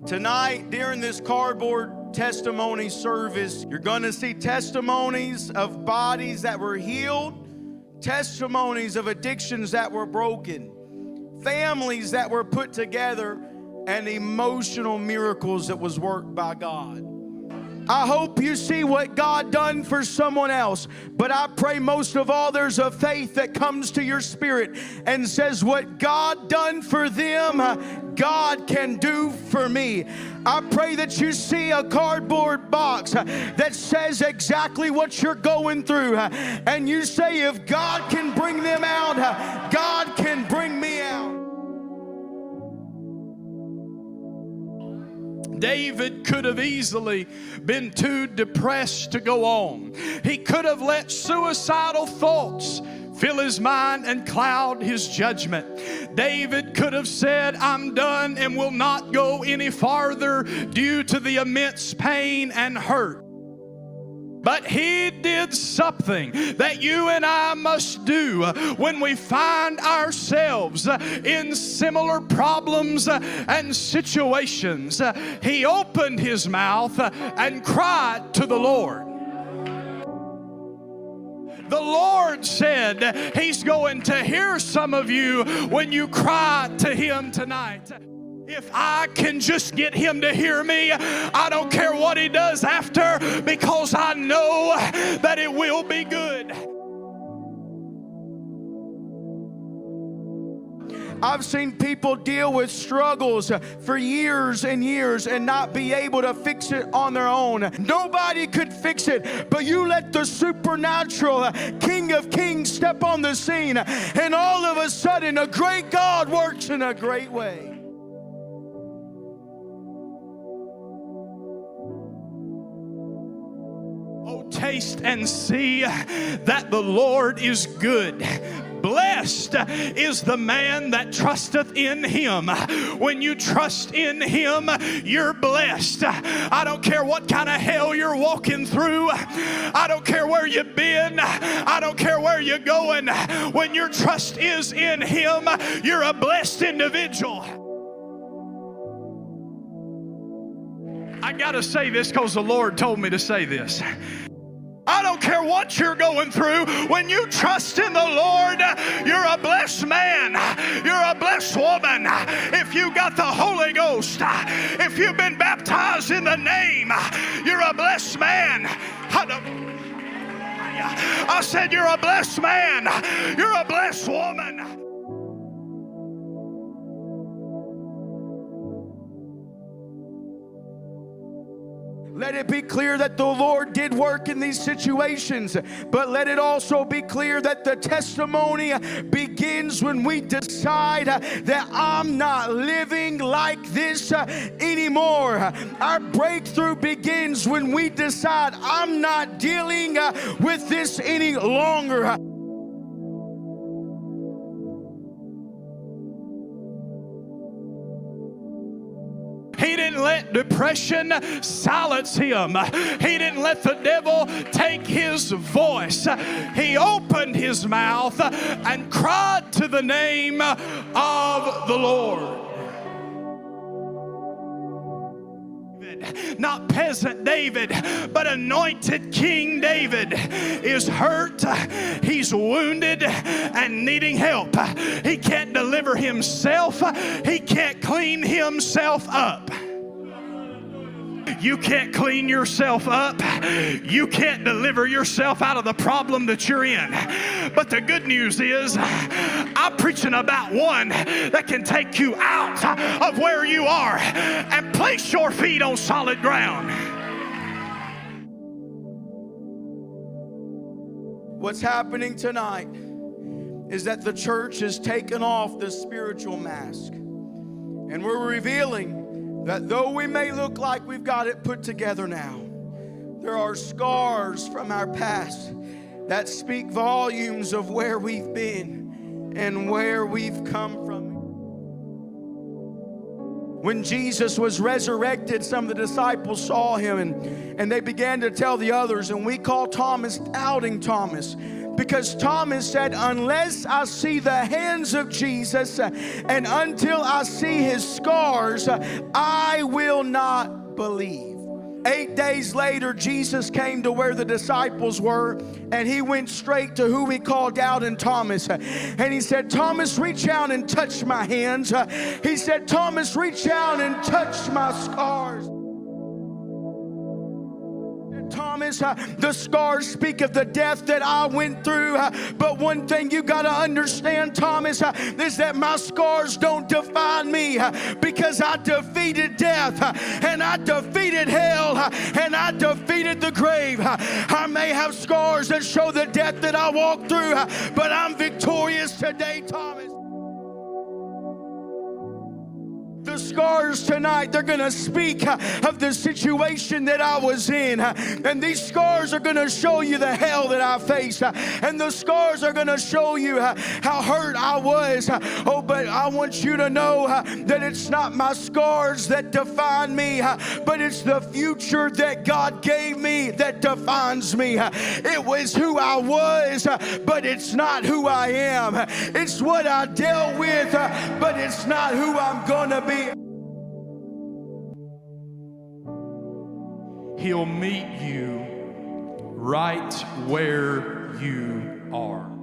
Tonight, during this cardboard testimony service, you're going to see testimonies of bodies that were healed, testimonies of addictions that were broken, families that were put together, and emotional miracles that was worked by God. I hope you see what God done for someone else, but I pray most of all there's a faith that comes to your spirit and says what God done for them, God can do for me. I pray that you see a cardboard box that says exactly what you're going through, and you say, if God can bring them out, God can bring me out. David could have easily been too depressed to go on. He could have let suicidal thoughts fill his mind and cloud his judgment. David could have said, I'm done and will not go any farther due to the immense pain and hurt. But he did something that you and I must do when we find ourselves in similar problems and situations. He opened his mouth and cried to the Lord. The Lord said He's going to hear some of you when you cry to Him tonight. If I can just get Him to hear me, I don't care what He does after, because I know that it will be good. I've seen people deal with struggles for years and years and not be able to fix it on their own. Nobody could fix it, but you let the supernatural King of Kings step on the scene, and all of a sudden a great God works in a great way. Oh, taste and see that the Lord is good. Blessed is the man that trusteth in Him. When you trust in Him, you're blessed. I don't care what kind of hell you're walking through. I don't care where you've been. I don't care where you're going. When your trust is in Him, you're a blessed individual. I gotta say this because the Lord told me to say this. I don't care what you're going through. When you trust in the Lord, you're a blessed man. You're a blessed woman. If you got the Holy Ghost, if you've been baptized in the name, you're a blessed man. I said you're a blessed man. You're a blessed woman. Let it be clear that the Lord did work in these situations, but let it also be clear that the testimony begins when we decide that I'm not living like this anymore. Our breakthrough begins when we decide I'm not dealing with this any longer. He didn't let depression silence him. He didn't let the devil take his voice. He opened his mouth and cried to the name of the Lord. Not peasant David, but anointed King David is hurt, he's wounded and needing help. He can't deliver himself, he can't clean himself up. You can't clean yourself up. You can't deliver yourself out of the problem that you're in. But the good news is, I'm preaching about one that can take you out of where you are and place your feet on solid ground. What's happening tonight is that the church has taken off the spiritual mask, and we're revealing that though we may look like we've got it put together now, there are scars from our past that speak volumes of where we've been and where we've come from. When Jesus was resurrected, some of the disciples saw Him and they began to tell the others, and we call Thomas Doubting Thomas. Because Thomas said, unless I see the hands of Jesus and until I see his scars, I will not believe. 8 days later, Jesus came to where the disciples were, and he went straight to who he called doubting Thomas. And he said, Thomas, reach out and touch my hands. He said, Thomas, reach out and touch my scars. Thomas, the scars speak of the death that I went through. But one thing you got to understand, Thomas, is that my scars don't define me, because I defeated death, and I defeated hell, and I defeated the grave. I may have scars that show the death that I walked through, but I'm victorious today, Thomas. The scars tonight, they're going to speak of the situation that I was in. And these scars are going to show you the hell that I faced. And the scars are going to show you how hurt I was. Oh, but I want you to know that it's not my scars that define me, but it's the future that God gave me that defines me. It was who I was, but it's not who I am. It's what I dealt with, but it's not who I'm going to be. He'll meet you right where you are.